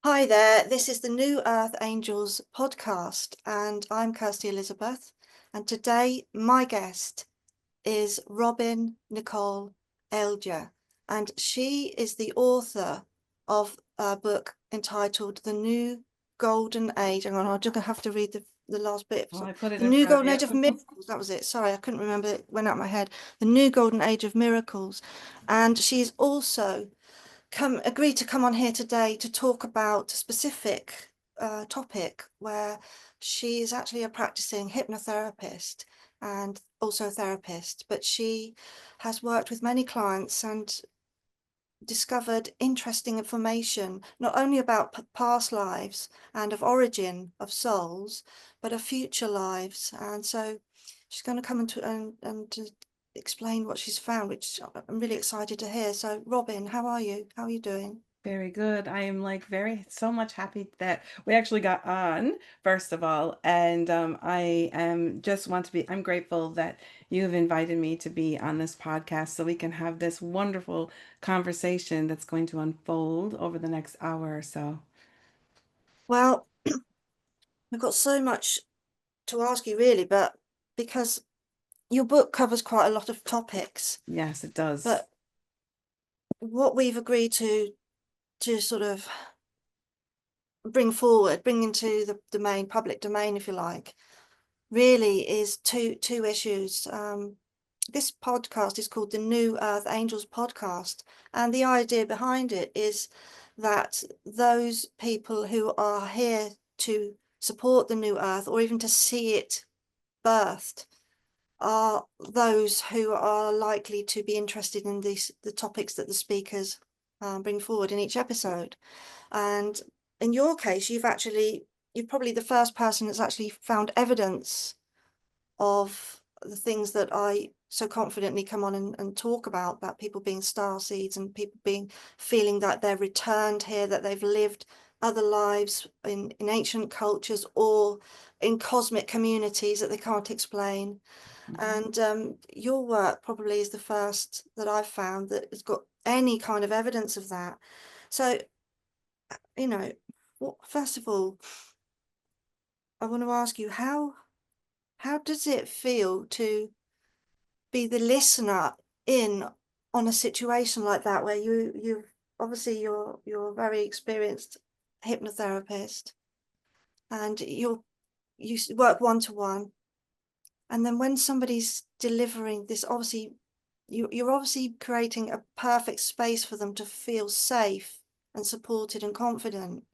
Hi there, this is the New Earth Angels podcast, and I'm Kirsty Elizabeth. And today, my guest is Robin Nicole Elger, and she is the author of a book entitled The New Golden Age. Hang on, I'm just going to have to read the last bit. Well, I put it The in New front Golden of Age of you. Miracles, that was it. Sorry, I couldn't remember, it went out of my head. The New Golden Age of Miracles. And she's also agreed to come on here today to talk about a specific topic where she is actually a practicing hypnotherapist and also a therapist, but she has worked with many clients and discovered interesting information, not only about past lives and of origin of souls, but of future lives. And so she's going to come and to explain what she's found, which I'm really excited to hear. So, Robin, how are you? How are you doing? Very good. I am like very so much happy that we actually got on, first of all. And I am just want to be, I'm grateful that you've invited me to be on this podcast so we can have this wonderful conversation that's going to unfold over the next hour or so. Well, we've got so much to ask you, really, but because your book covers quite a lot of topics, Yes, it does. but what we've agreed to sort of bring into the domain, public domain, if you like, really is two issues. This podcast is called the New Earth Angels podcast, and the idea behind it is that those people who are here to support the new earth or even to see it birthed are those who are likely to be interested in the topics that the speakers bring forward in each episode. And in your case, you're probably the first person that's actually found evidence of the things that I so confidently come on and talk about people being star seeds and people feeling that they're returned here, that they've lived other lives in ancient cultures or in cosmic communities that they can't explain. Mhm. And your work probably is the first that I've found that has got any kind of evidence of that. So, you know, first of all, I want to ask you how does it feel to be the listener in on a situation like that where you obviously you're a very experienced hypnotherapist and you work one to one, and then when somebody's delivering this, obviously you're obviously creating a perfect space for them to feel safe and supported and confident.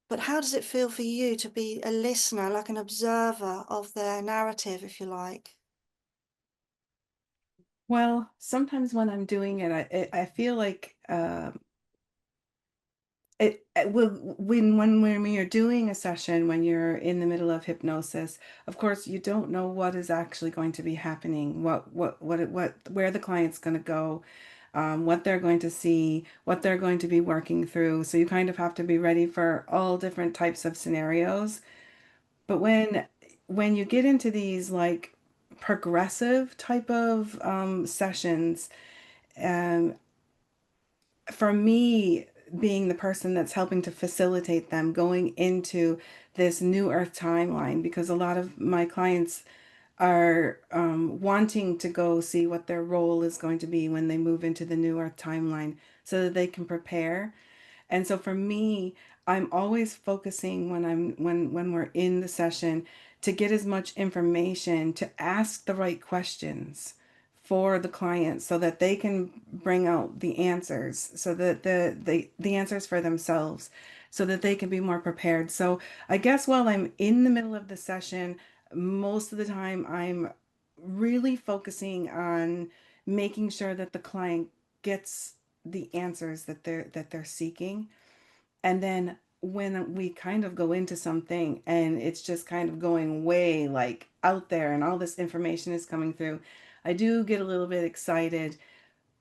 But how does it feel for you to be a listener, like an observer of their narrative, if you like? Well, sometimes when I'm doing it, I feel like when you're doing a session, when you're in the middle of hypnosis, of course you don't know what is actually going to be happening, where the client's going to go, what they're going to see, what they're going to be working through. So you kind of have to be ready for all different types of scenarios. But when you get into these like progressive type of sessions, um, for me, being the person that's helping to facilitate them going into this new earth timeline, because a lot of my clients are wanting to go see what their role is going to be when they move into the new earth timeline so that they can prepare. And so for me, I'm always focusing when we're in the session to get as much information, to ask the right questions for the client so that they can bring out the answers, so that the answers for themselves, so that they can be more prepared. So I guess while I'm in the middle of the session, most of the time I'm really focusing on making sure that the client gets the answers that they're seeking. And then when we kind of go into something and it's just kind of going way like out there and all this information is coming through, I do get a little bit excited.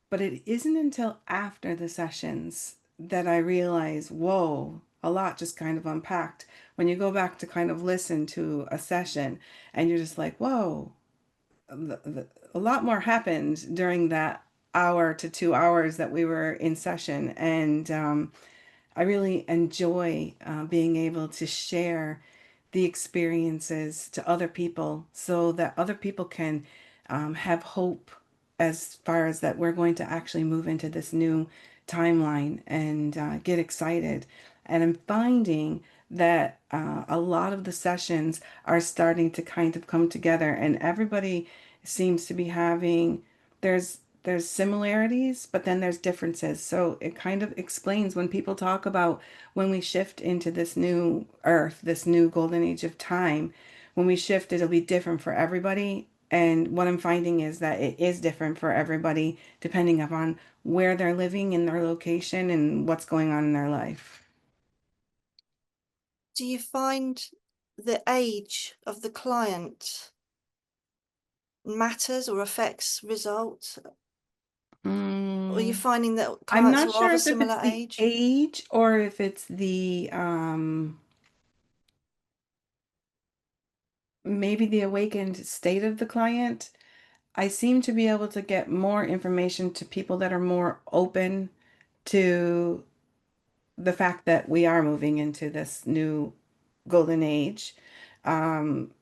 But it isn't until after the sessions that I realize, whoa, a lot just kind of unpacked. When you go back to kind of listen to a session and you're just like, whoa, a lot more happened during that hour to 2 hours that we were in session. And I really enjoy being able to share the experiences to other people so that other people can have hope as far as that we're going to actually move into this new timeline and get excited. And I'm finding that a lot of the sessions are starting to kind of come together, and everybody seems to be having there's similarities, but then there's differences. So it kind of explains when people talk about when we shift into this new earth, this new golden age of time, when we shift, it'll be different for everybody. And what I'm finding is that it is different for everybody depending upon where they're living in their location and what's going on in their life. Do you find the age of the client matters or affects results? Or are you Mm, finding that I'm clients not are of sure a if it's similar the age? age or if it's the maybe the awakened state of the client. I seem to be able to get more information to people that are more open to the fact that we are moving into this new golden age. Um,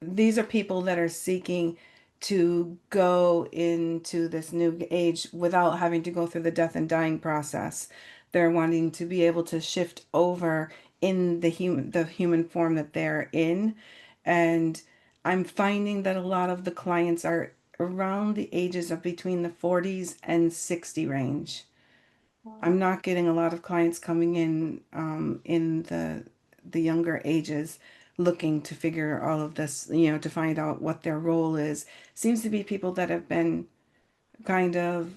these are people that are seeking to go into this new age without having to go through the death and dying process. They're wanting to be able to shift over in the human form that they're in. And I'm finding that a lot of the clients are around the ages of between the 40s and 60 range. I'm Wow. not getting a lot of clients coming in the younger ages looking to figure all of this, to find out what their role is. Seems to be people that have been kind of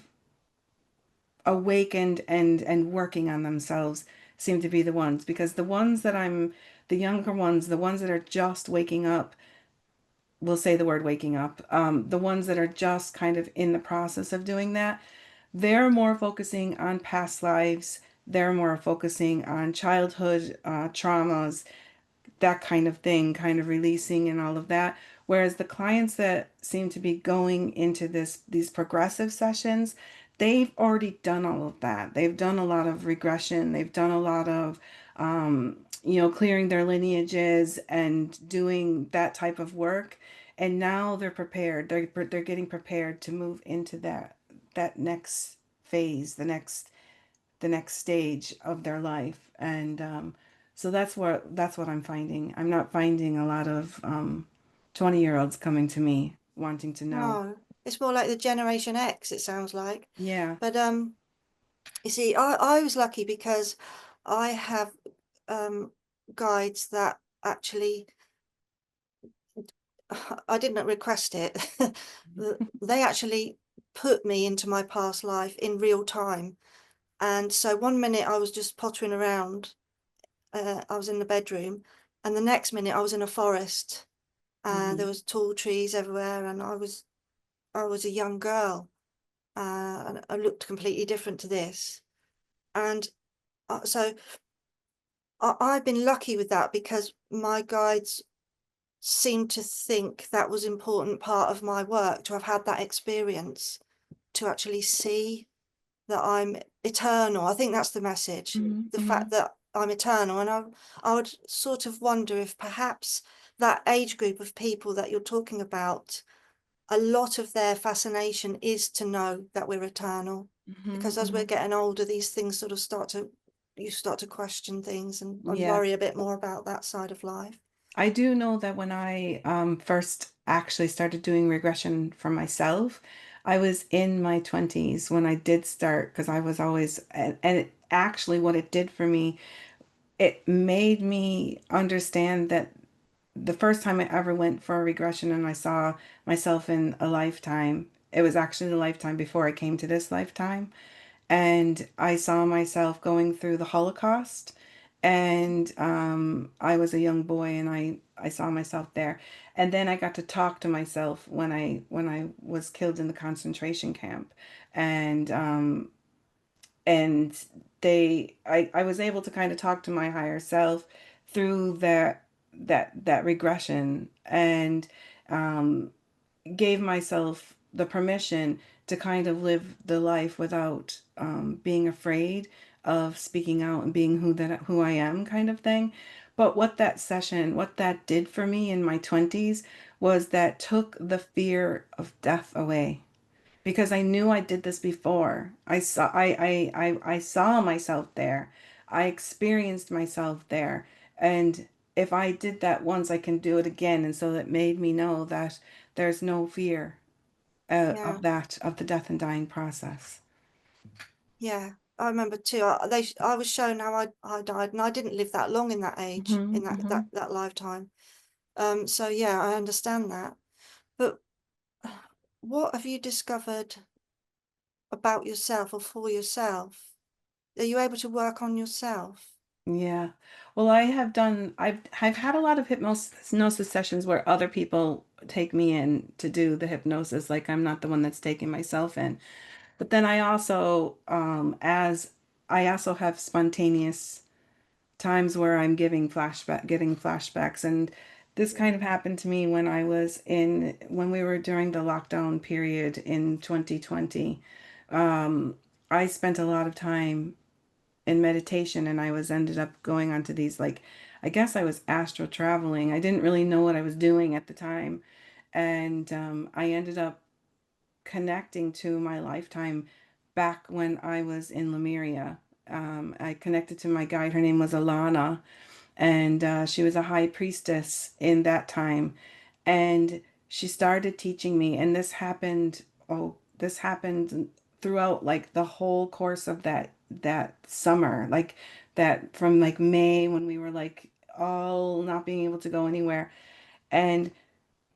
awakened and working on themselves seem to be the ones, because the younger ones, the ones that are just waking up, we'll say the word waking up, the ones that are just kind of in the process of doing that, they're more focusing on past lives. They're more focusing on childhood traumas, that kind of thing, kind of releasing and all of that. Whereas the clients that seem to be going into these progressive sessions, they've already done all of that. They've done a lot of regression. They've done a lot of clearing their lineages and doing that type of work. And now they're prepared. They're getting prepared to move into that next phase, the next stage of their life. And so that's what I'm finding. I'm not finding a lot of 20-year-olds coming to me wanting to know. No, it's more like the Generation X, it sounds like. Yeah. But you see, I was lucky because I have um guides that actually I didn't request it. They actually put me into my past life in real time. And so one minute I was just pottering around, I was in the bedroom, and the next minute I was in a forest, and there Hmm. was tall trees everywhere, and I was a young girl, and I looked completely different to this. And so I've been lucky with that because my guides seem to think that was important part of my work to have had that experience, to actually see that I'm eternal. I think that's the message, Hmm. the Hmm. fact that I'm eternal. And I would sort of wonder if perhaps that age group of people that you're talking about, a lot of their fascination is to know that we're eternal. Hmm. Because as we're Hmm. getting older, these things sort of you start to question things and Yeah. worry a bit more about that side of life. I do know that when I first actually started doing regression for myself, I was in my 20s when I did start, because I was always, and actually what it did for me, it made me understand that the first time I ever went for a regression and I saw myself in a lifetime, it was actually the lifetime before I came to this lifetime. And I saw myself going through the Holocaust. And I was a young boy, and I saw myself there. And then I got to talk to myself when I was killed in the concentration camp. And and I was able to kind of talk to my higher self through that regression, and um, gave myself the permission to kind of live the life without being afraid of speaking out and being who I am kind of thing. But what that did for me in my 20s was that took the fear of death away because I knew I did this before. I saw myself there. I experienced myself there. And if I did that once, I can do it again. And so that made me know that there's no fear Yeah, of the death and dying process. yeah. I remember too. I was shown how I died, and I didn't live that long in that age, Hmm. in that Hmm. that lifetime. So yeah, I understand that. But what have you discovered about yourself or for yourself? Are you able to work on yourself? Yeah. Well, I've had a lot of hypnosis sessions where other people take me in to do the hypnosis, like I'm not the one that's taking myself in. But then I also, as I also have spontaneous times where I'm getting flashbacks, and this kind of Mm, happened to me when we were during the lockdown period in 2020. Um, I spent a lot of time in meditation, and I was ended up going onto these like, I guess I was astral traveling. I didn't really know what I was doing at the time, and I ended up connecting to my lifetime back when I was in Lemuria. I connected to my guide. Her name was Alana, and she was a high priestess in that time. And she started teaching me, and this happened throughout like the whole course of that summer, like that from like May when we were like all not being able to go anywhere. And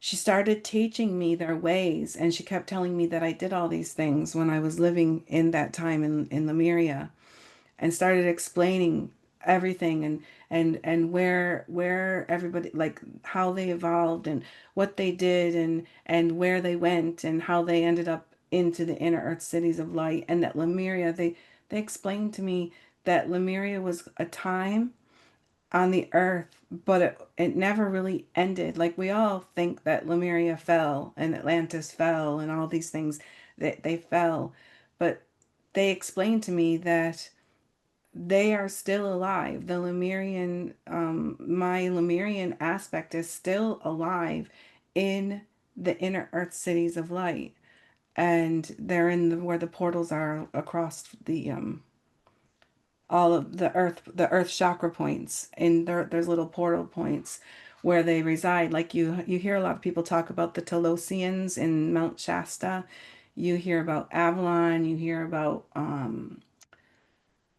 she started teaching me their ways, and she kept telling me that I did all these things when I was living in that time in Lemuria, and started explaining everything and where everybody, like how they evolved and what they did and where they went and how they ended up into the inner earth cities of light. And that Lemuria, they explained to me that Lemuria was a time on the earth, but it never really ended. Like we all think that Lemuria fell and Atlantis fell and all these things, that they fell, but they explained to me that they are still alive. The Lemurian, my Lemurian aspect is still alive in the inner earth cities of light. And they're in where the portals are across the all of the earth chakra points, and there's little portal points where they reside. Like you hear a lot of people talk about the Telosians in Mount Shasta. You hear about Avalon. You hear about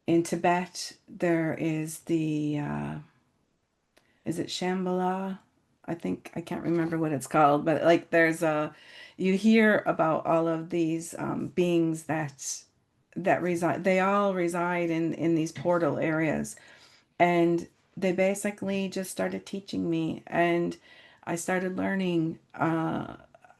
in Tibet there is the is it Shambhala? I think I can't remember what it's called, but like there's a you hear about all of these beings that reside. They all reside in these portal areas, and they basically just started teaching me, and I started learning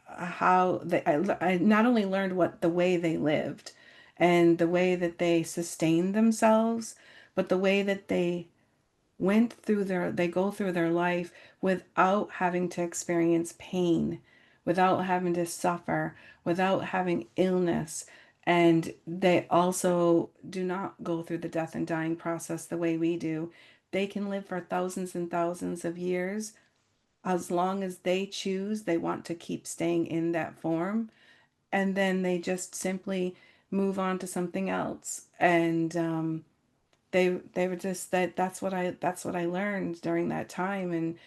how I not only learned what the way they lived and the way that they sustained themselves, but the way that they go through their life without having to experience pain, without having to suffer, without having illness. And they also do not go through the death and dying process the way we do. They can live for thousands and thousands of years as long as they choose they want to keep staying in that form, and then they just simply move on to something else. And they were just that's what I learned during that time. And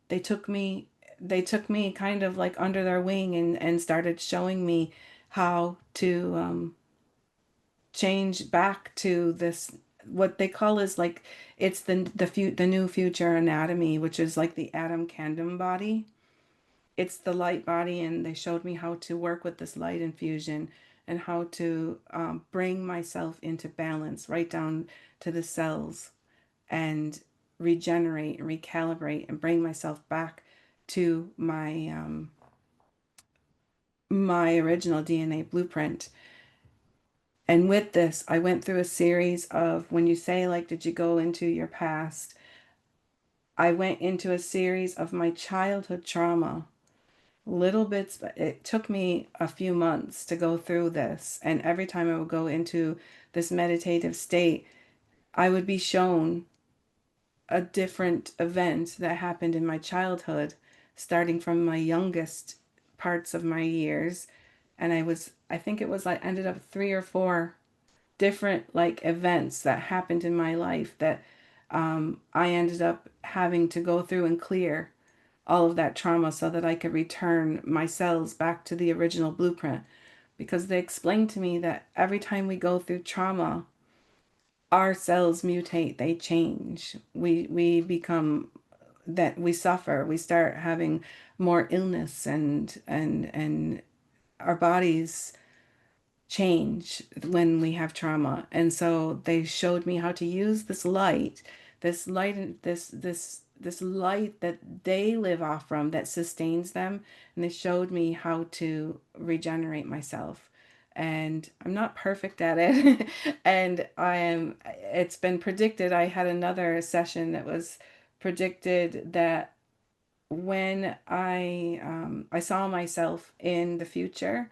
they took me they took me kind of like under their wing and started showing me how to change back to this, what they call is like, it's the new future anatomy, which is like the atom candom body. It's the light body, and they showed me how to work with this light infusion and how to bring myself into balance right down to the cells, and regenerate and recalibrate and bring myself back to my original DNA blueprint. And with this, I went through a series of, when you say like, did you go into your past? I went into a series of my childhood trauma, little bits, but it took me a few months to go through this. And every time I would go into this meditative state, I would be shown a different event that happened in my childhood, starting from my youngest parts of my years. And I think it was like, ended up 3 or 4 different like events that happened in my life that I ended up having to go through and clear all of that trauma so that I could return my cells back to the original blueprint. Because they explained to me that every time we go through trauma, our cells mutate, they change. We become that we suffer. We start having more illness and our bodies change when we have trauma. And so they showed me how to use this light, this light that they live off from that sustains them. And they showed me how to regenerate myself. And I'm not perfect at it. And it's been predicted. I had another session that was predicted that when I saw myself in the future,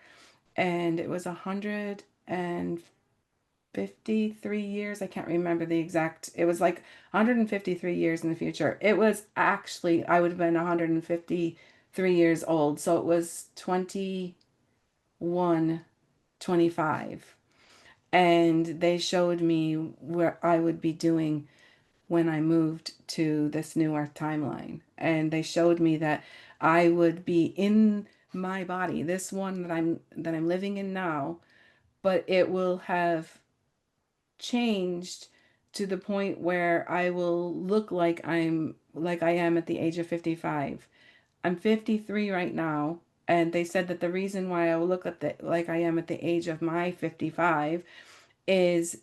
and it was 153 years. I can't remember the exact. It was like 153 years in the future. It was actually, I would have been 153 years old. So it was 2125. And they showed me where I would be doing when I moved to this new Earth timeline. And they showed me that I would be in my body, this one that I'm living in now, but it will have changed to the point where I will look like I am at the age of 55. I'm 53 right now, and they said that the reason why I will look like I am at the age of my 55 is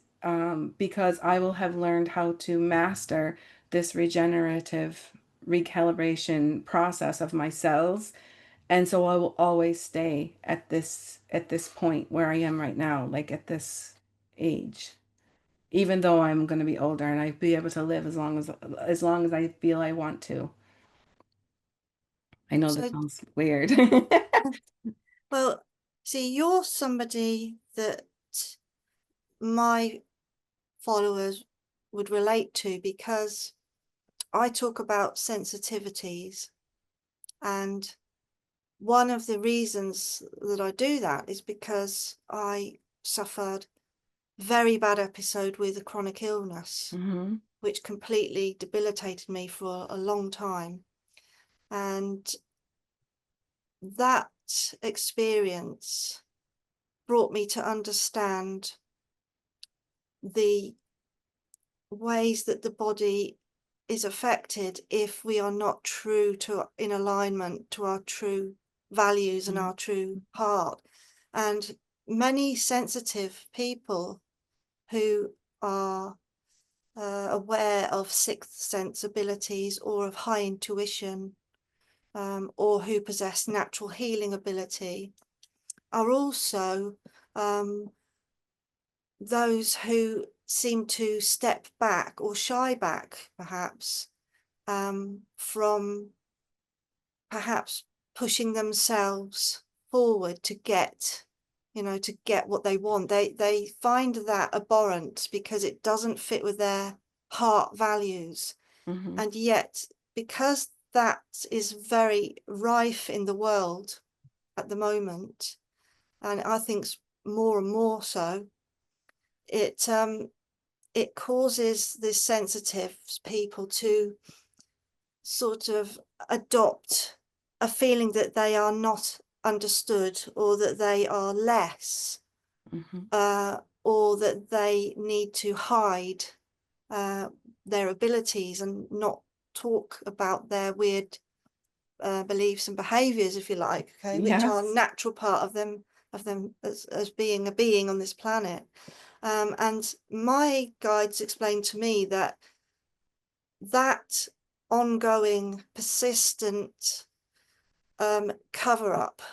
because I will have learned how to master this regenerative recalibration process of my cells, and so I will always stay at this point where I am right now, like at this age, even though I'm going to be older and I be able to live as long as I feel I want to. I know that So, sounds weird. well, see, you're somebody that my followers would relate to, because I talk about sensitivities, and one of the reasons that I do that is because I suffered a very bad episode with a chronic illness, Hmm. which completely debilitated me for a long time. And that experience brought me to understand the ways that the body is affected if we are not true to, in alignment to our true values and our true heart. And many sensitive people who are aware of sixth sense abilities or of high intuition, or who possess natural healing ability, are also those who seem to step back or shy back, perhaps, from perhaps pushing themselves forward to get, to get what they want. They find that abhorrent because it doesn't fit with their heart values. Hmm. And yet, because that is very rife in the world at the moment, and I think more and more so, it causes the sensitive people to sort of adopt a feeling that they are not understood, or that they are less, Hmm. or that they need to hide uh, their abilities and not talk about their weird beliefs and behaviors, if you like, okay, which are a Yes. natural part of them as being a being on this planet. And my guides explained to me that that ongoing, persistent cover up,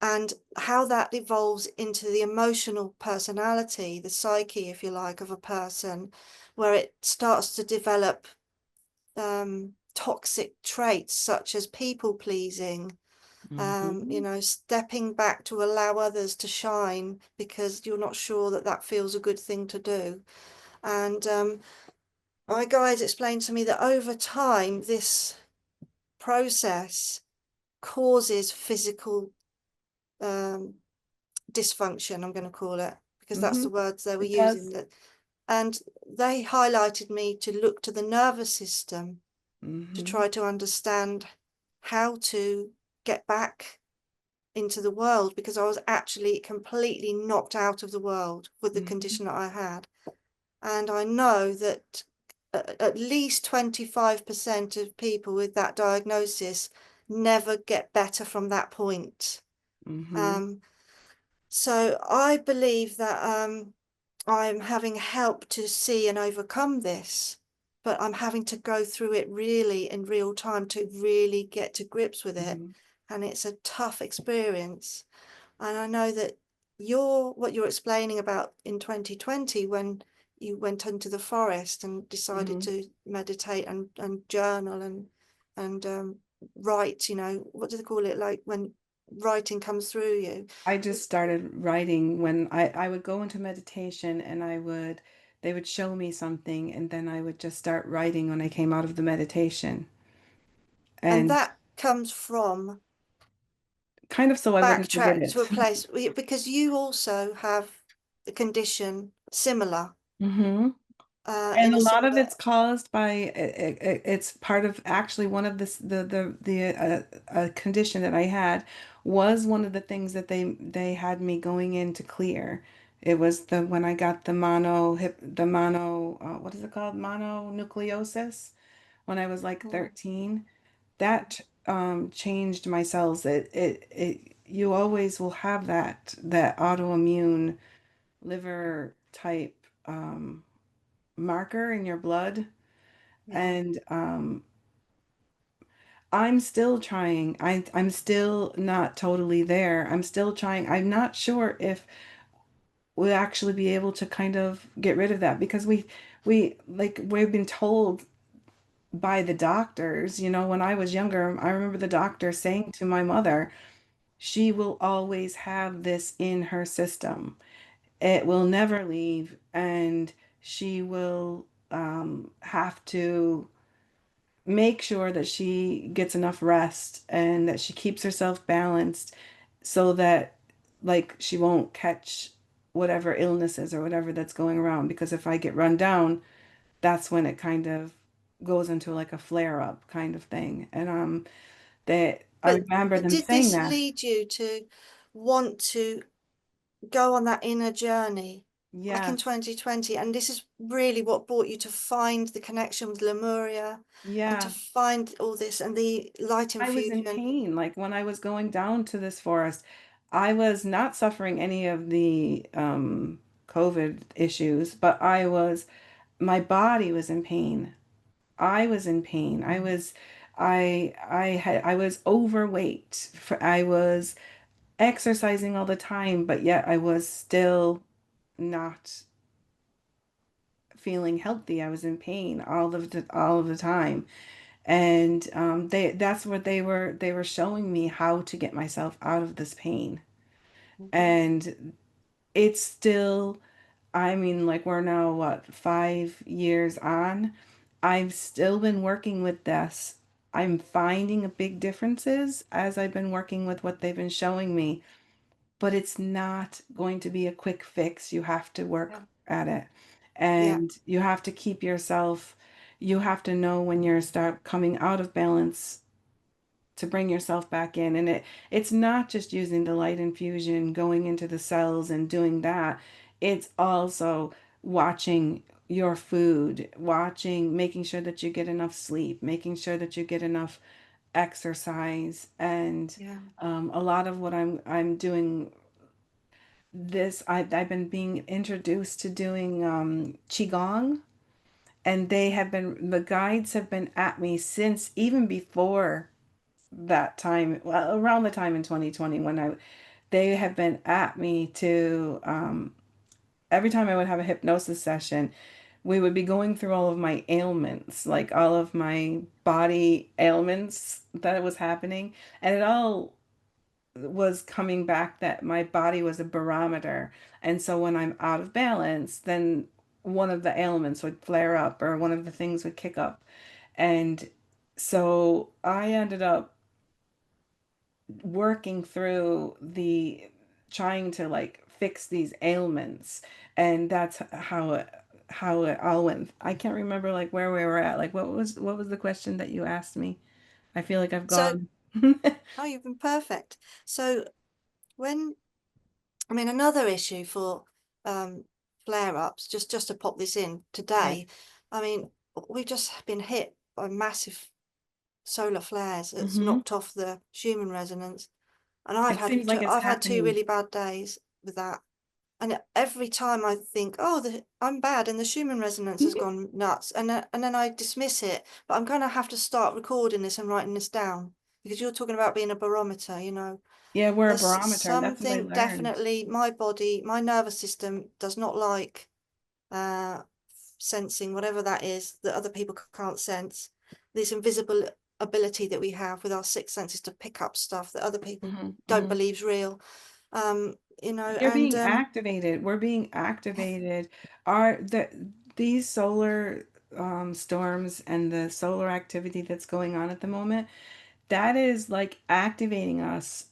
and how that evolves into the emotional personality, the psyche, if you like, of a person, where it starts to develop toxic traits such as people pleasing, Hmm. stepping back to allow others to shine because you're not sure that that feels a good thing to do. And my guides explained to me that over time, this process causes physical um, dysfunction, I'm going to call it, because that's Mm-hmm. the words they were It using. does. And they highlighted me to look to the nervous system to Mm-hmm. try to understand how to get back into the world, because I was actually completely knocked out of the world with the Mm-hmm. condition that I had. And I know that at least 25% of people with that diagnosis never get better from that point. Mm-hmm. Um, so I believe that I'm having help to see and overcome this, but I'm having to go through it really in real time to really get to grips with it. Mm-hmm. And it's a tough experience. And I know that what you're explaining about in 2020, when you went into the forest and decided Mm-hmm. to meditate and journal and write, what do they call it? Like when writing comes through you. I just started writing when I would go into meditation and they would show me something and then I would just start writing when I came out of the meditation. And And that comes from kind of so I wouldn't forget backtrack to a it. place because you also have the condition similar, Hmm. And in a a lot of similar, it's caused by it's part of actually one of a condition that I had was one of the things that they had me going in to clear. It was the when I got the mono what is it called, mononucleosis, when I was like 13. That changed my cells. It you always will have that autoimmune liver type marker in your blood. yeah, And I'm still trying. I'm still not totally there. I'm still trying. I'm not sure if we'll actually be able to kind of get rid of that because we've been told by the doctors, when I was younger, I remember the doctor saying to my mother, she will always have this in her system. It will never leave, and she will have to make sure that she gets enough rest and that she keeps herself balanced so that like she won't catch whatever illnesses or whatever that's going around, because if I get run down, that's when it kind of goes into like a flare up kind of thing. And that I but remember them did saying this that. lead you to want to go on that inner journey back in Yes. 2020? And this is really what brought you to find the connection with Lemuria and to Yeah. find all this and the light I was in infusion. pain. Like when I was going down to this forest, I was not suffering any of the COVID issues, but my body was in pain. I was in pain. I was overweight. I was exercising all the time, but yet I was still not feeling healthy. I was in pain all of the time. And that's what they were showing me how to get myself out of this pain. Mhm. And it's still, I mean, like we're now what, 5 years on. I've still been working with this. I'm finding a big differences as I've been working with what they've been showing me, but it's not going to be a quick fix. You have to work Yeah, at it, yeah, and you have to keep yourself, you have to know when you're start coming out of balance to bring yourself back in. And it's not just using the light infusion, going into the cells and doing that. It's also watching your food, watching, making sure that you get enough sleep, making sure that you get enough exercise. And yeah. a lot of what I'm doing I've been being introduced to doing qigong, and the guides have been at me since even before that time, well, around the time in 2020 when they have been at me to every time I would have a hypnosis session, we would be going through all of my ailments, like all of my body ailments that was happening, and it all was coming back that my body was a barometer. And so when I'm out of balance, then one of the ailments would flare up or one of the things would kick up. And so I ended up working through the trying to like fix these ailments, and that's how it all went. I can't remember like where we were at. Like what was the question that you asked me? I feel like I've So, gone. oh, you've been perfect. So when, I mean, another issue for um, flare-ups, just to pop this in Yeah. today, I mean, we've just been hit by massive solar flares. It's Hmm. knocked off the Schumann resonance, and It seems like it's I've had two happening. really bad days with that. And every time I think, oh, I'm bad, and the Schumann resonance has gone nuts, and then I dismiss it. But I'm going to have to start recording this and writing this down, because you're talking about being a barometer, you know. Yeah, we're a There's barometer, and that's what I something learned. definitely, my body, my nervous system does not like uh, sensing whatever that is that other people can't sense. This invisible ability that we have with our sixth senses to pick up stuff that other people Hmm. don't Hmm. believe is real. You know, You're and being activated. We're being activated. Are these solar storms and the solar activity that's going on at the moment, that is like activating us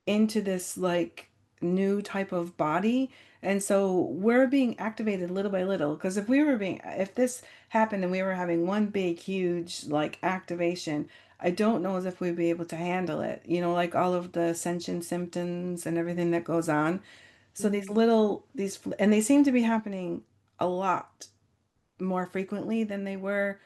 into this like new type of body. And so we're being activated little by little. Because if this happened and we were having one big, huge like activation, I don't know as if we'd be able to handle it. You know, like all of the ascension symptoms and everything that goes on. So these mm, little, and they seem to be happening a lot more frequently than they were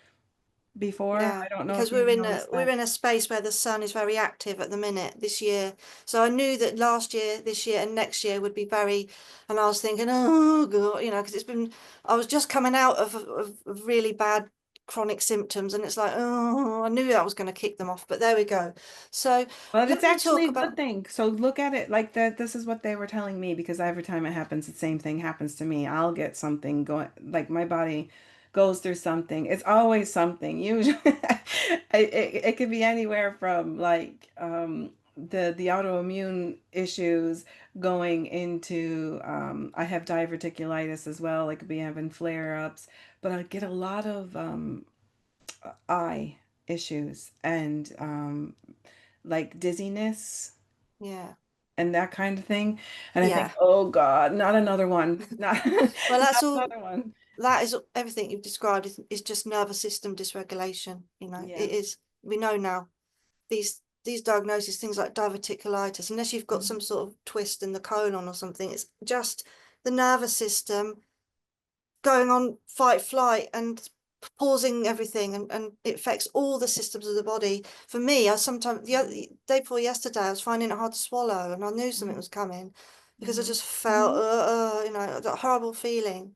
before. yeah, I don't know because if you've we're noticed that. in a space where the sun is very active at the minute this year. So I knew that last year, this year, and next year would be very. And I was thinking, oh God, you know, because it's been. I was just coming out of really bad chronic symptoms, and it's like, oh, I knew I was going to kick them off. But there we go. So But it's let me actually talk a good about. thing. So look at it like that. This is what they were telling me because every time it happens, the same thing happens to me. I'll get something going, like my body goes through something. It's always something. Usually, it could be anywhere from like the autoimmune issues going into I have diverticulitis as well. I could be having flare-ups, but I get a lot of eye issues and like dizziness Yeah, and that kind of thing. And I think, yeah. oh God, not another one. Not, Well, that's not all. another one. That is everything you've described is just nervous system dysregulation. You know, Yeah. it is. We know now these diagnoses, things like diverticulitis, unless you've got some Mhm. sort of twist in the colon or something, it's just the nervous system going on fight flight and pausing everything, and it affects all the systems of the body. For me, I sometimes the day before yesterday I was finding it hard to swallow, and I knew something Mhm. was coming because I Mhm. just felt Mhm. you know, that horrible feeling.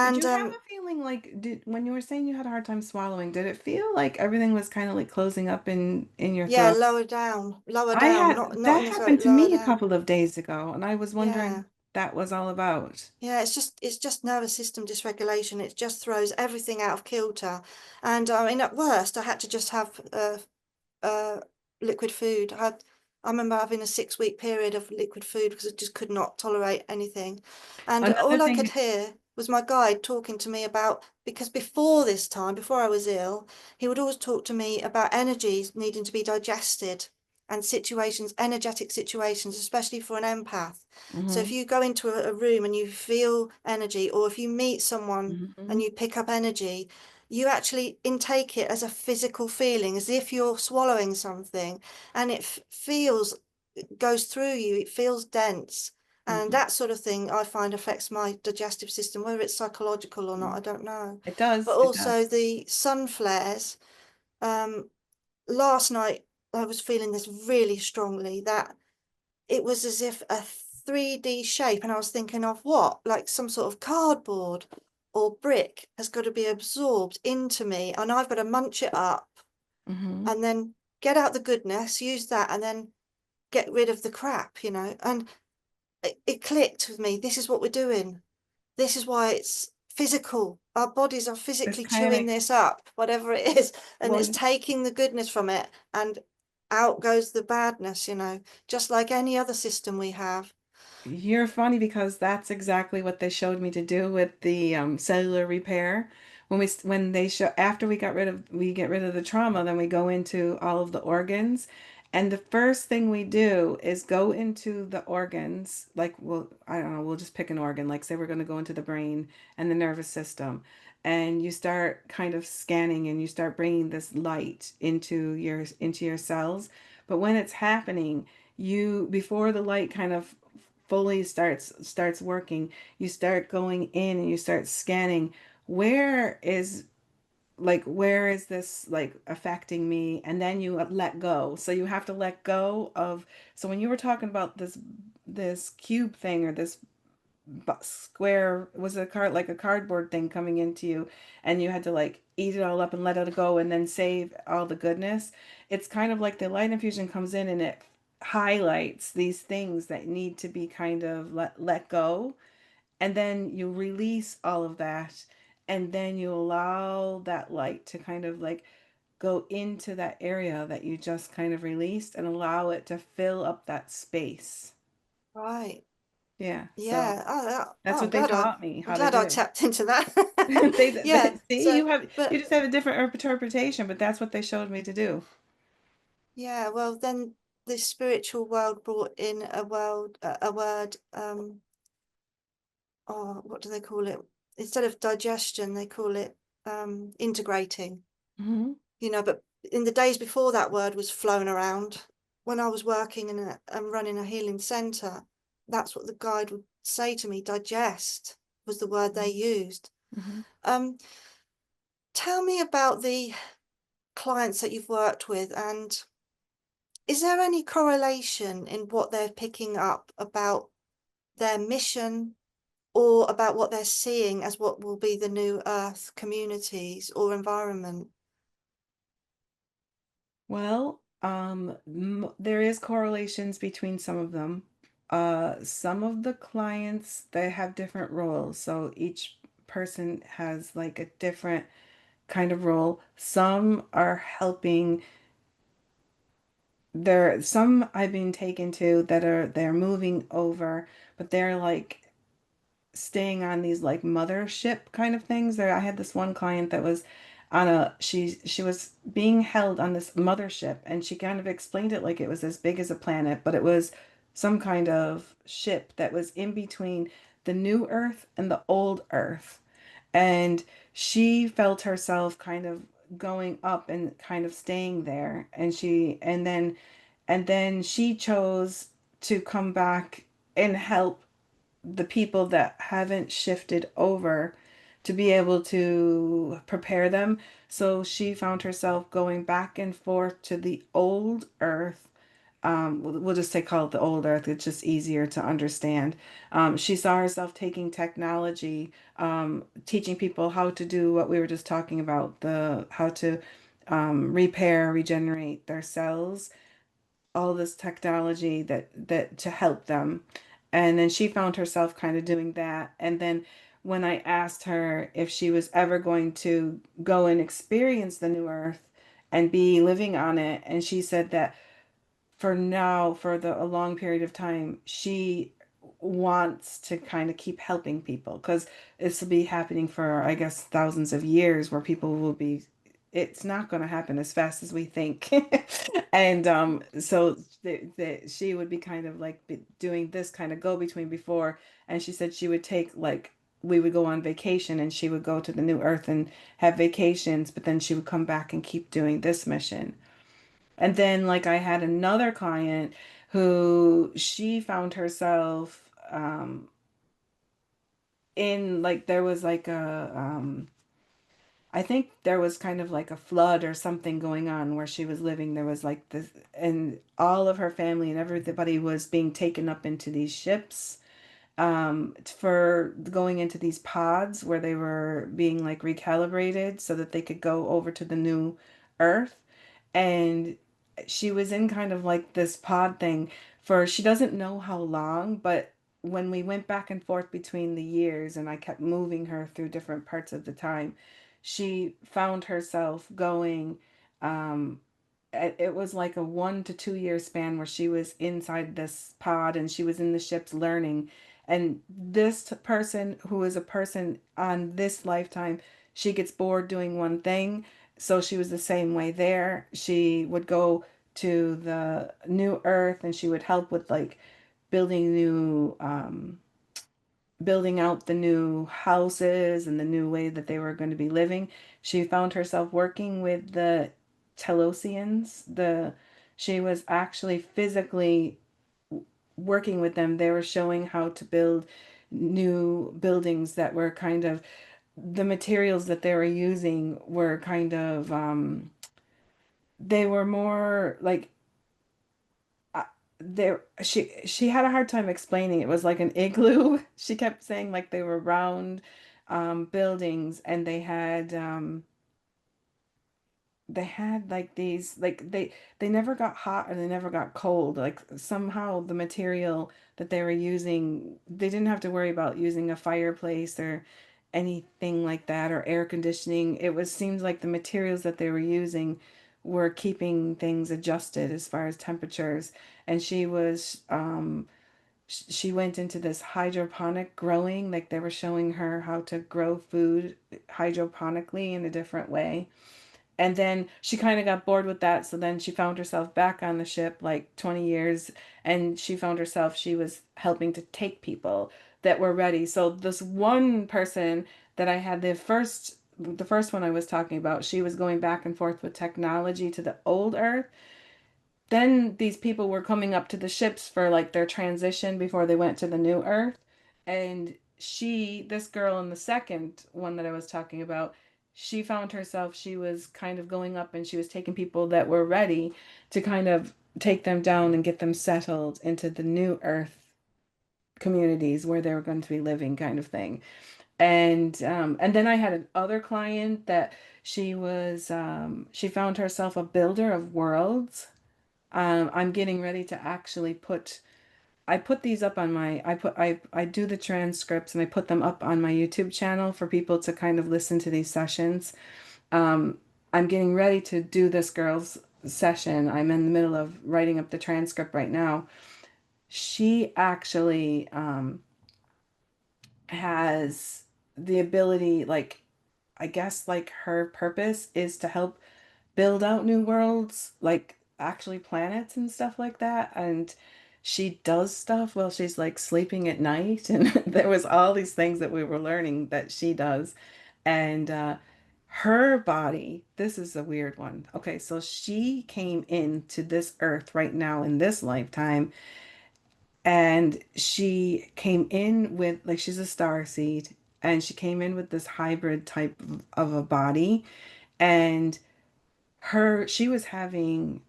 Did And you have a feeling like did when you were saying you had a hard time swallowing, did it feel like everything was kind of like closing up in your yeah, throat? lower I down, had not that in the throat, happened to lower me a down. couple of days ago, and I was wondering Yeah. what that was all about. Yeah, it's just nervous system dysregulation. It just throws everything out of kilter. And I mean, at worst, I had to just have uh, liquid food. I remember having a 6 week period of liquid food because I just could not tolerate anything. And Another all I could thing. hear was my guide talking to me about, because before this time, before I was ill, he would always talk to me about energies needing to be digested and situations, energetic situations, especially for an empath. So if Hmm. you go into a room and you feel energy, or if you meet someone and Hmm. you pick up energy, you actually intake it as a physical feeling, as if you're swallowing something, and it feels, it goes through you, it feels dense. And Hmm. that sort of thing I find affects my digestive system, whether it's psychological or not, Hmm. I don't know. It But does. It also does. the sun flares. Um, Last night I was feeling this really strongly, that it was as if a 3D shape, and I was thinking of what, like some sort of cardboard or brick has got to be absorbed into me, and I've got to munch it up Hmm. and then get out the goodness, use that, and then get rid of the crap, you know. And it clicked with me. This is what we're doing. This is why it's physical. Our bodies are It's physically kind of chewing this up, whatever it is, and it's well, taking the goodness from it, and out goes the badness, you know, just like any other system we have. You're funny because that's exactly what they showed me to do with the cellular repair. When they show after we get rid of the trauma, then we go into all of the organs, and the first thing we do is go into the organs. Like, well, I don't know, we'll just pick an organ. Like, say we're going to go into the brain and the nervous system, and you start kind of scanning, and you start bringing this light into your cells. But when it's happening, you before the light kind of fully starts working, you start going in and you start scanning where is where is this like affecting me, and then you let go. So you have to let go of, so when you were talking about this cube thing, or this square, was a card like a cardboard thing coming into you, and you had to like eat it all up and let it go and then save all the goodness. It's kind of like the light infusion comes in and it highlights these things that need to be kind of let go, and then you release all of that, and then you allow that light to kind of like go into that area that you just kind of released and allow it to fill up that space. Right. Yeah, so Yeah. Oh, that's what I'm they glad taught me I'm how to glad I do. tapped into that. Yeah. They see So, you but just have a different interpretation, but that's what they showed me to do. yeah, well, then the spiritual world brought in a word, oh, what do they call it? Instead of digestion, they call it integrating, Hmm. but in the days before that word was flown around, when I was working and running a healing center, that's what the guide would say to me. Digest was the word they used. Hmm. Um, Tell me about the clients that you've worked with, and is there any correlation in what they're picking up about their mission or about what they're seeing as what will be the new Earth communities or environment? Well, there is correlations between some of them. Some of the clients, they have different roles, so each person has like a different kind of role. Some are helping. Some I've been taken to that they're moving over, but they're like staying on these like mothership kind of things. There, I had this one client that was on a she was being held on this mothership, and she kind of explained it like it was as big as a planet, but it was some kind of ship that was in between the new Earth and the old Earth. And she felt herself kind of going up and kind of staying there, and then she chose to come back and help the people that haven't shifted over, to be able to prepare them. So she found herself going back and forth to the old earth. We'll just say call it the old earth. It's just easier to understand. She saw herself taking technology, teaching people how to do what we were just talking about, the how to repair, regenerate their cells, all this technology that to help them. And then she found herself kind of doing that. And then when I asked her if she was ever going to go and experience the new earth and be living on it, and she said that for now, for a long period of time, she wants to kind of keep helping people, because this will be happening for, I guess, thousands of years, where people will be, it's not going to happen as fast as we think. And so she would be kind of like doing this kind of go between before. And she said she would take like, we would go on vacation and she would go to the new earth and have vacations, but then she would come back and keep doing this mission. And then, like, I had another client who she found herself in, like, there was like I think there was kind of like a flood or something going on where she was living. There was like this, and all of her family and everybody was being taken up into these ships for going into these pods where they were being like recalibrated so that they could go over to the new earth. And she was in kind of like this pod thing for, she doesn't know how long, but when we went back and forth between the years and I kept moving her through different parts of the time, she found herself going it was like a 1 to 2 year span where she was inside this pod and she was in the ships learning. And this person who is a person on this lifetime, she gets bored doing one thing. So she was the same way there. She would go to the new earth and she would help with like building new building out the new houses and the new way that they were going to be living. She found herself working with the Telosians. She was actually physically working with them. They were showing how to build new buildings that were kind of the materials that they were using were kind of they were more like uh, there she had a hard time explaining. It was like an igloo. She kept saying like they were round buildings and they had like these like they never got hot or they never got cold. Like somehow the material that they were using, they didn't have to worry about using a fireplace or anything like that or air conditioning. It was seems like the materials that they were using were keeping things adjusted as far as temperatures. And she went into this hydroponic growing, like they were showing her how to grow food hydroponically in a different way. And then she kind of got bored with that. So then she found herself back on the ship like 20 years and she found herself, she was helping to take people that were ready. So this one person that I had, the first one I was talking about, she was going back and forth with technology to the old Earth. Then these people were coming up to the ships for like their transition before they went to the new Earth. And this girl in the second one that I was talking about, she found herself, she was kind of going up and she was taking people that were ready to kind of take them down and get them settled into the new Earth communities where they were going to be living, kind of thing. And then I had another client that she found herself a builder of worlds. I'm getting ready to actually I put these up on I do the transcripts and I put them up on my YouTube channel for people to kind of listen to these sessions. Um, I'm getting ready to do this girl's session. I'm in the middle of writing up the transcript right now. She actually has the ability, like, I guess, like her purpose is to help build out new worlds, like actually planets and stuff like that. And she does stuff while she's like sleeping at night. And there was all these things that we were learning that she does. And her body, this is a weird one. Okay, so she came into this earth right now in this lifetime. And she came in with, like, she's a star seed. And she came in with this hybrid type of a body. And she was having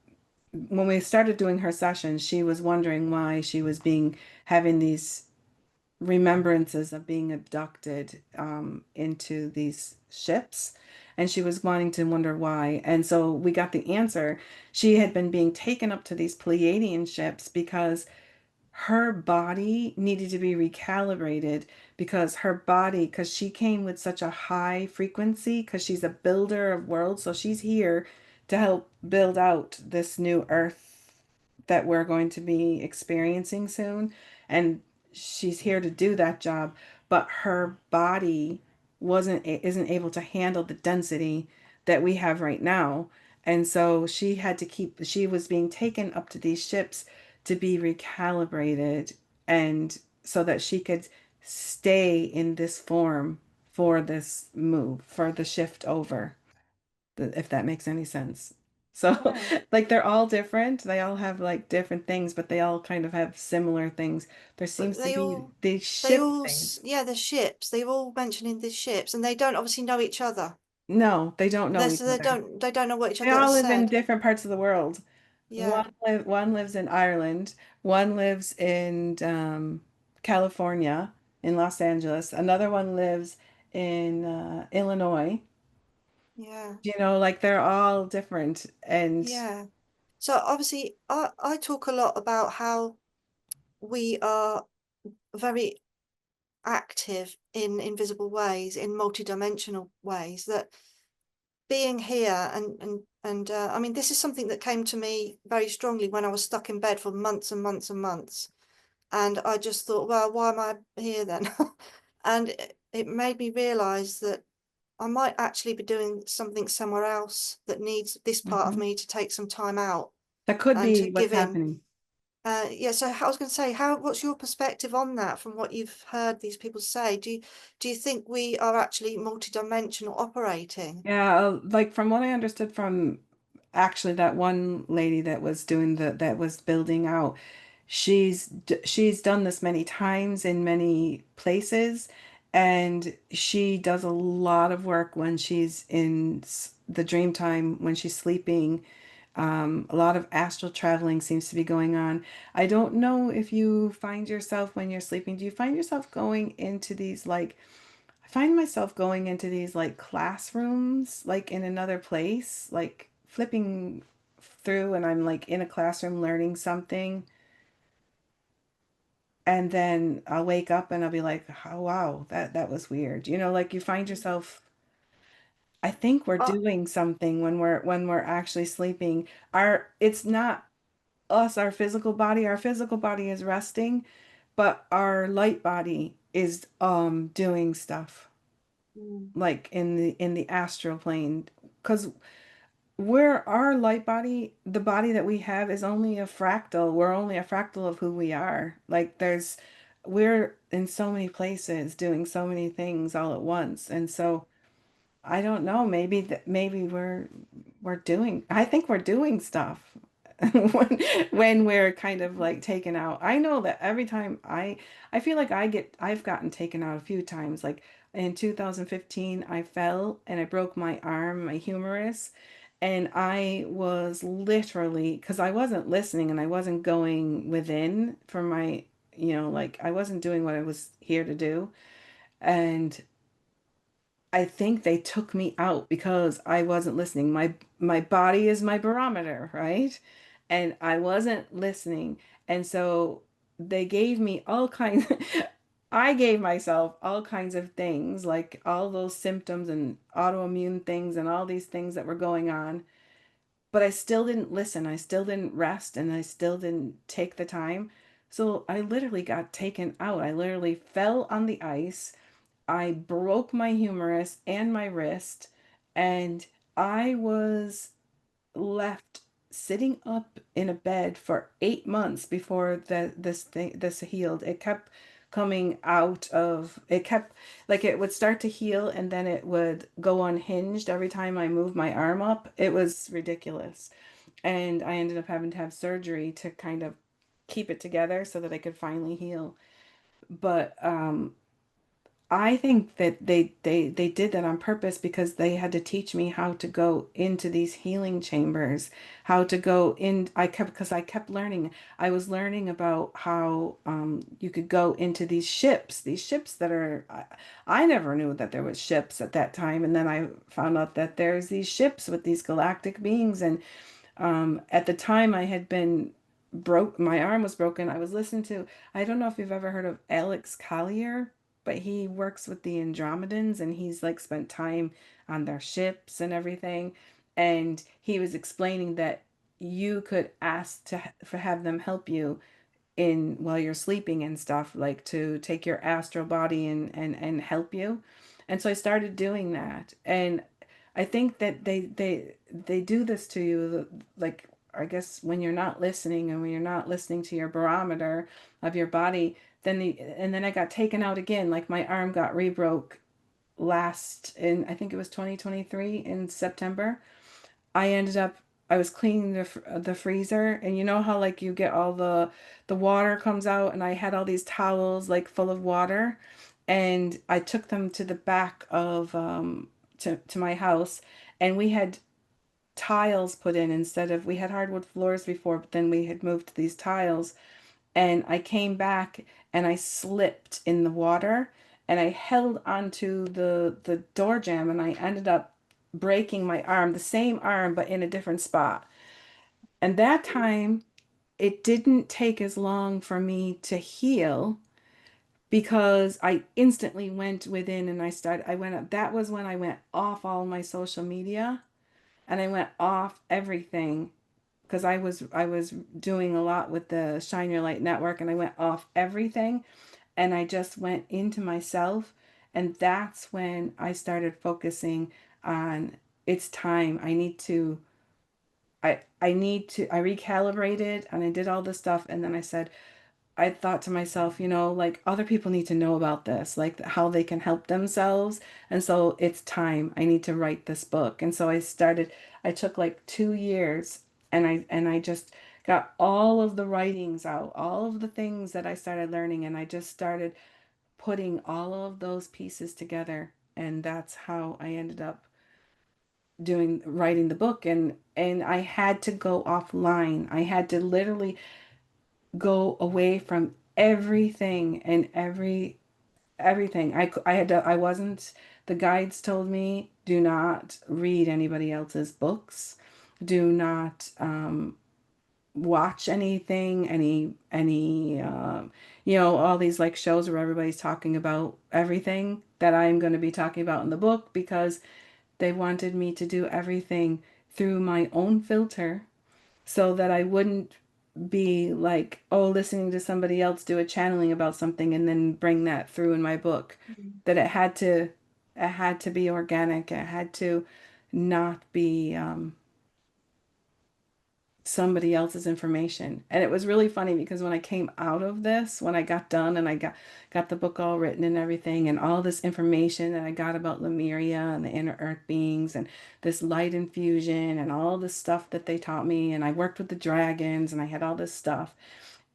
when we started doing her sessions, she was wondering why she was having these remembrances of being abducted into these ships. And she was wanting to wonder why. And so we got the answer. She had been being taken up to these Pleiadian ships because her body needed to be recalibrated because she came with such a high frequency because she's a builder of worlds, so she's here to help build out this new earth that we're going to be experiencing soon. And she's here to do that job, but her body isn't able to handle the density that we have right now. And so she was being taken up to these ships to be recalibrated and so that she could stay in this form for this move, for the shift over, if that makes any sense. So, Yeah. like, they're all different. They all have like different things, but they all kind of have similar things. There But seems to be these ship things. yeah, the ships, they're all mentioning the ships and they don't obviously know each other. No, they don't know each So other. they don't know what each They other has all live in said. different parts of the world. Yeah, One lives in Ireland, one lives in California, in Los Angeles. Another one lives in Illinois. yeah, You know, like they're all different. And yeah. So obviously I talk a lot about how we are very active in invisible ways, in multidimensional ways, that being here and I mean, this is something that came to me very strongly when I was stuck in bed for months and months and months. And I just thought, well, why am I here then? And it made me realize that I might actually be doing something somewhere else that needs this part of Mhm. me to take some time out That could and to be what's give in. happening. Yeah, so I was going to say, what's your perspective on that from what you've heard these people say? Do you think we are actually multidimensional operating? Yeah, like from what I understood from actually that one lady that was doing that was building out, she's done this many times in many places, and she does a lot of work when she's in the dream time when she's sleeping. A lot of astral traveling seems to be going on. I don't know if you find yourself when you're sleeping, do you find yourself going into these like I find myself going into these like classrooms, like in another place, like flipping through and I'm like in a classroom learning something. And then I'll wake up and I'll be like, oh, wow, that was weird. You know, like you find yourself, I think we're Uh, doing something when we're actually sleeping. It's not us, our physical body is resting, but our light body is doing stuff mm, like in the astral plane because we're our light body, the body that we have is only a fractal. We're only a fractal of who we are. Like we're in so many places doing so many things all at once. And so I don't know, maybe we're doing I think we're doing stuff when we're kind of like taken out. I know that every time I feel like I've gotten taken out a few times. Like in 2015 I fell and I broke my arm, my humerus, and I was literally because I wasn't listening and I wasn't going within for my, like I wasn't doing what I was here to do. And I think they took me out because I wasn't listening. My body is my barometer, right? And I wasn't listening. And so they gave me all kinds I gave myself all kinds of things, like all those symptoms and autoimmune things and all these things that were going on. But I still didn't listen. I still didn't rest and I still didn't take the time. So I literally got taken out. I literally fell on the ice. I broke my humerus and my wrist, and I was left sitting up in a bed for 8 months before this healed. It kept coming out of it kept like it would start to heal and then it would go unhinged every time I moved my arm up. It was ridiculous. And I ended up having to have surgery to kind of keep it together so that I could finally heal. But I think that they did that on purpose because they had to teach me how to go into these healing chambers, how to go in. Because I kept learning. I was learning about how you could go into these ships that are. I never knew that there was ships at that time, and then I found out that there's these ships with these galactic beings, and at the time, I had been my arm was broken. I was listening to, I don't know if you've ever heard of Alex Collier, but he works with the Andromedans and he's like spent time on their ships and everything. And he was explaining that you could ask for have them help you in while you're sleeping and stuff, like to take your astral body and help you. And so I started doing that. And I think that they do this to you, like I guess when you're not listening and when you're not listening to your barometer of your body, and then I got taken out again, like my arm got rebroke last in I think it was 2023 in September. I ended up I was cleaning the freezer, and you know how like you get all the water comes out, and I had all these towels like full of water, and I took them to the back of to my house, and we had tiles put in instead of we had hardwood floors before, but then we had moved to these tiles, and I came back and I slipped in the water and I held onto the door jamb and I ended up breaking my arm, the same arm but in a different spot. And that time it didn't take as long for me to heal because I instantly went within and I went, that was when I went off all my social media and I went off everything because I was doing a lot with the Shine Your Light network and I went off everything and I just went into myself, and that's when I started focusing on it's time. I recalibrated and I did all this stuff, and then I thought to myself, like other people need to know about this, like how they can help themselves. And so it's time. I need to write this book. And so I took like 2 years and I just got all of the writings out, all of the things that I started learning. And I just started putting all of those pieces together. And that's how I ended up doing writing the book. And I had to go offline. I had to literally go away from everything and everything. I had to, I wasn't, the guides told me, do not read anybody else's books. Do not watch anything, all these like shows where everybody's talking about everything that I'm going to be talking about in the book, because they wanted me to do everything through my own filter so that I wouldn't be like, oh, listening to somebody else do a channeling about something and then bring that through in my book. Mm. That it had to be organic. It had to not be somebody else's information. And it was really funny because when I came out of this, when I got done and I got the book all written and everything, and all this information that I got about Lemuria and the inner earth beings and this light infusion and all this stuff that they taught me, and I worked with the dragons and I had all this stuff.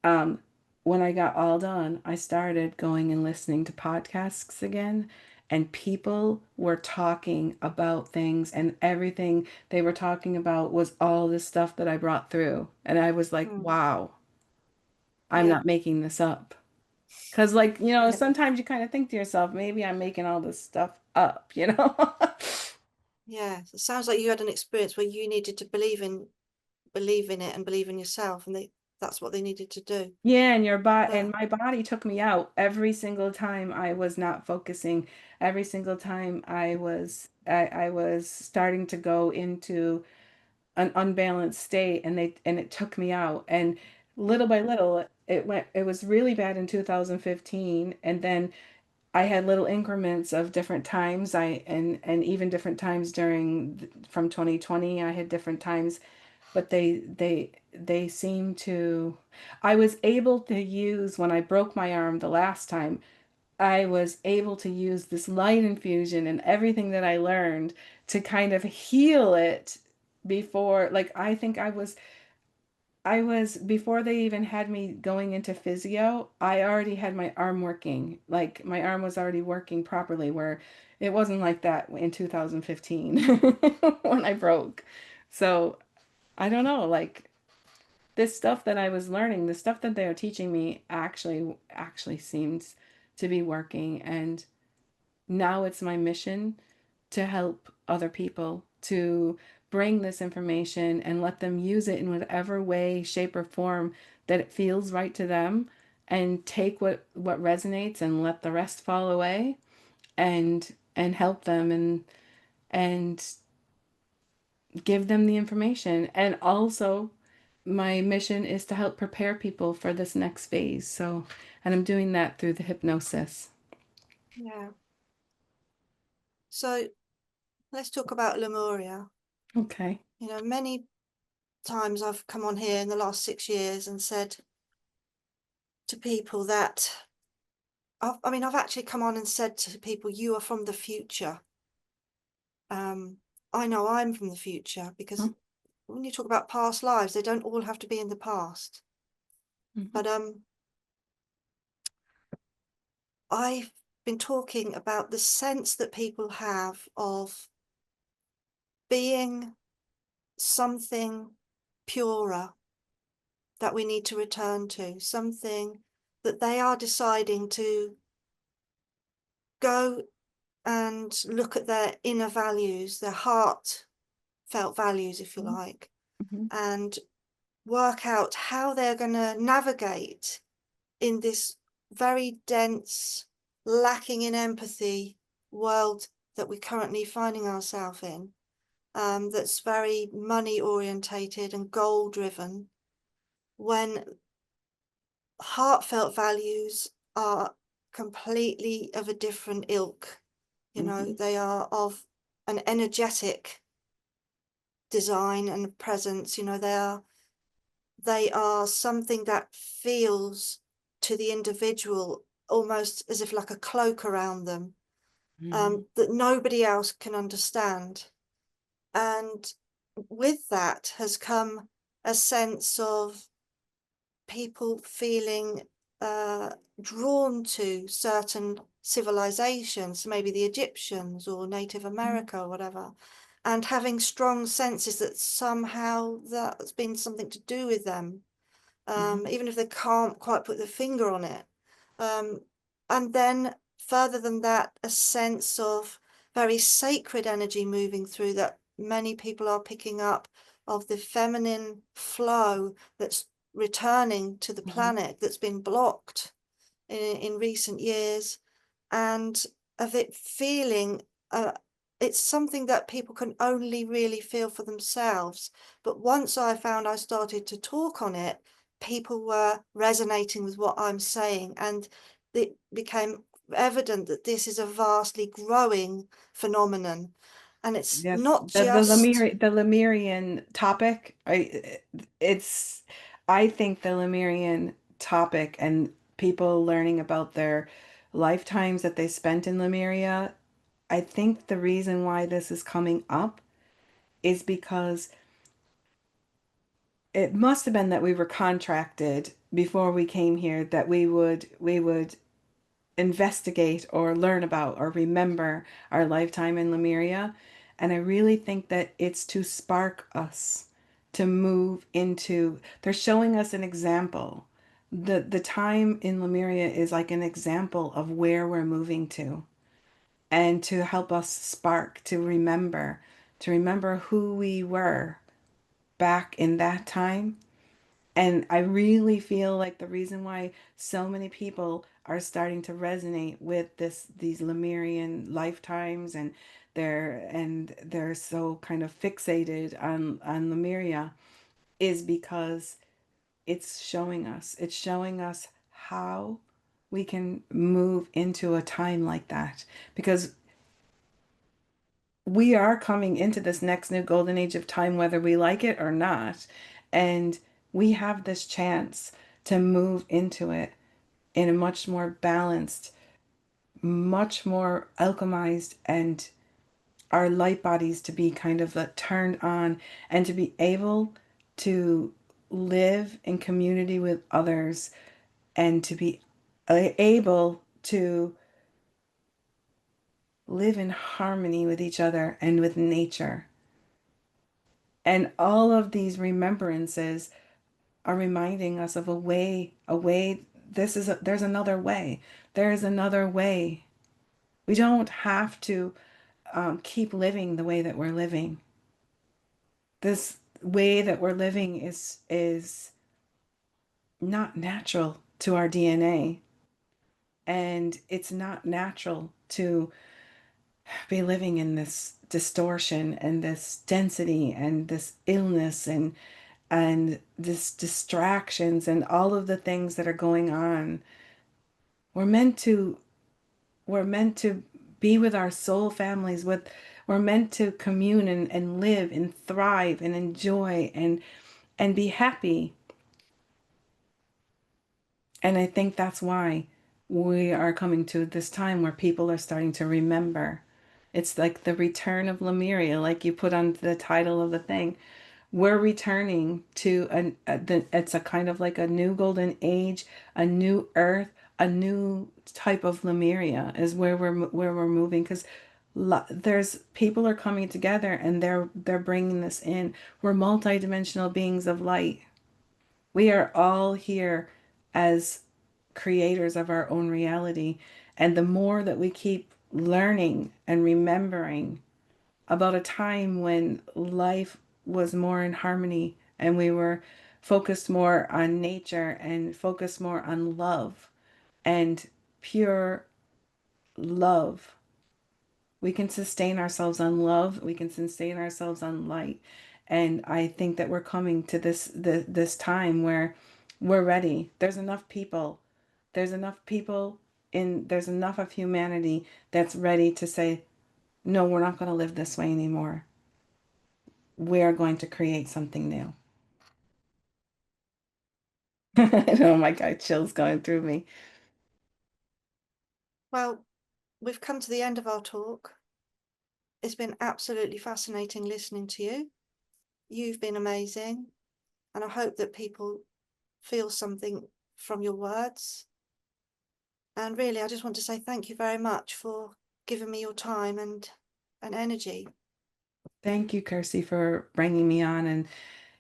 Um, when I got all done, I started going and listening to podcasts again, and people were talking about things, and everything they were talking about was all this stuff that I brought through. And I was like, Mm. wow, I'm Yeah. not making this up. Because, like, Yeah. sometimes you kind of think to yourself, maybe I'm making all this stuff up. Yeah. It sounds like you had an experience where you needed to believe in it and believe in yourself, and that's what they needed to do. Yeah, and your body Yeah. and my body took me out every single time I was not focusing. Every single time I was starting to go into an unbalanced state, and it took me out. And little by little it was really bad in 2015, and then I had little increments of different times. And even different times from 2020, I had different times, but they seem to, I was able to use, when I broke my arm the last time, I was able to use this light infusion and everything that I learned to kind of heal it before. Like, I think I was before they even had me going into physio, I already had my arm working. Like, my arm was already working properly, where it wasn't like that in 2015 when I broke. So I don't know, like, this stuff that I was learning, the stuff that they are teaching me actually seems to be working. And now it's my mission to help other people to bring this information and let them use it in whatever way, shape, or form that it feels right to them, and take what resonates and let the rest fall away, and help them, and give them the information. And also, my mission is to help prepare people for this next phase. So, and I'm doing that through the hypnosis. Yeah. So let's talk about Lemuria. Okay. Many times I've come on here in the last 6 years and said to people that I've actually come on and said to people, you are from the future. I know I'm from the future, because when you talk about past lives, they don't all have to be in the past. Mm-hmm. But I've been talking about the sense that people have of being something purer that we need to return to, something that they are deciding to go and look at their inner values, their heartfelt values, if you like, Mm-hmm. and work out how they're going to navigate in this very dense, lacking in empathy world that we're currently finding ourselves in, that's very money orientated and goal driven, when heartfelt values are completely of a different ilk. You know, Mm-hmm. they are of an energetic design and presence. You know, they are something that feels to the individual almost as if like a cloak around them, Mm-hmm. that nobody else can understand. And with that has come a sense of people feeling uh, drawn to certain civilizations, maybe the Egyptians or Native America or whatever, and having strong senses that somehow that's been something to do with them, Mm-hmm. even if they can't quite put their finger on it. Um, and then further than that, a sense of very sacred energy moving through that many people are picking up, of the feminine flow that's returning to the Mm-hmm. planet that's been blocked in recent years, and of it feeling it's something that people can only really feel for themselves. But once I found I started to talk on it, people were resonating with what I'm saying, and it became evident that this is a vastly growing phenomenon. And it's Yes, not just The Lemurian topic, it's I think the Lemurian topic and people learning about their lifetimes that they spent in Lemuria, I think the reason why this is coming up is because it must have been that we were contracted before we came here that we would investigate or learn about or remember our lifetime in Lemuria. And I really think that it's to spark us to move into, they're showing us an example. The time in Lemuria is like an example of where we're moving to, and to help us spark to remember who we were back in that time. And I really feel like the reason why so many people are starting to resonate with these Lemurian lifetimes, and they're so kind of fixated on Lemuria, is because it's showing us how we can move into a time like that, because we are coming into this next new golden age of time, whether we like it or not. And we have this chance to move into it in a much more balanced, much more alchemized, and our light bodies to be kind of turned on, and to be able to live in community with others, and to be able to live in harmony with each other and with nature. And all of these remembrances are reminding us of a way, there's another way. There is another way. We don't have to keep living the way that we're living. This way that we're living is not natural to our DNA. And it's not natural to be living in this distortion and this density and this illness and this distractions and all of the things that are going on. We're meant to we're meant to be with our soul families, with we're meant to commune and live and thrive and enjoy and be happy. And I think that's why we are coming to this time where people are starting to remember. It's like the return of Lemuria, like you put on the title of the thing. We're returning to it's a kind of like a new golden age, a new earth, a new type of Lemuria is where we're moving, because there's people are coming together and they're bringing this in. We're multidimensional beings of light. We are all here as creators of our own reality. And the more that we keep learning and remembering about a time when life was more in harmony and we were focused more on nature and focused more on love, and pure love. We can sustain ourselves on love. We can sustain ourselves on light. And I think that we're coming to this time where we're ready. There's enough people. There's enough people there's enough of humanity that's ready to say, no, we're not going to live this way anymore. We are going to create something new. Oh my God, chills going through me. Well, we've come to the end of our talk. It's been absolutely fascinating listening to you. You've been amazing. And I hope that people feel something from your words. And really, I just want to say thank you very much for giving me your time and energy. Thank you, Kirsty, for bringing me on and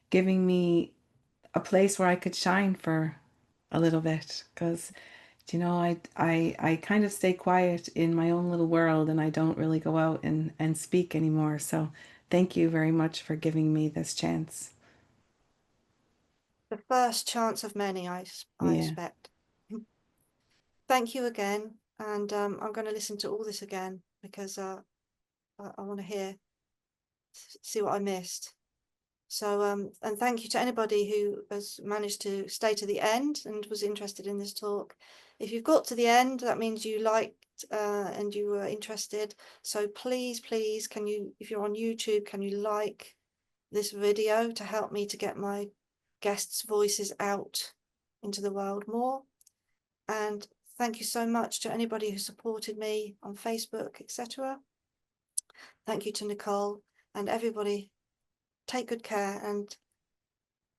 giving me a place where I could shine for a little bit. Because, you know, I kind of stay quiet in my own little world and I don't really go out and speak anymore. So thank you very much for giving me this chance. The first chance of many, I Yeah. expect. Thank you again. And I'm going to listen to all this again because I want to see what I missed. So, and thank you to anybody who has managed to stay to the end and was interested in this talk. If you've got to the end, that means you liked and you were interested. So please, please, can you, if you're on YouTube, can you like this video to help me to get my guests' voices out into the world more? And thank you so much to anybody who supported me on Facebook, etc. Thank you to Nicole and everybody. Take good care and,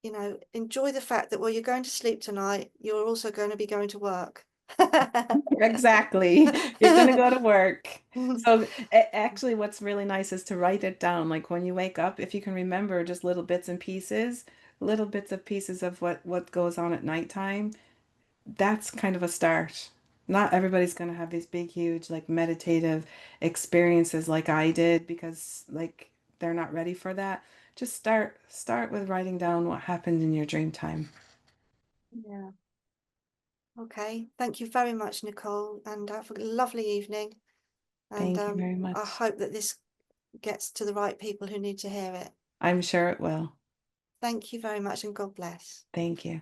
you know, enjoy the fact that while you're going to sleep tonight, you're also going to be going to work. Exactly. You're going to go to work. So actually what's really nice is to write it down. Like when you wake up, if you can remember just little bits of pieces of what goes on at nighttime, that's kind of a start. Not everybody's going to have these big, huge, like meditative experiences like I did because like they're not ready for that. Just start with writing down what happened in your dream time. Yeah. Okay. Thank you very much, Nicole, and have a lovely evening. And Thank you very I much. hope that this gets to the right people who need to hear it. I'm sure it will. Thank you very much and God bless. Thank you.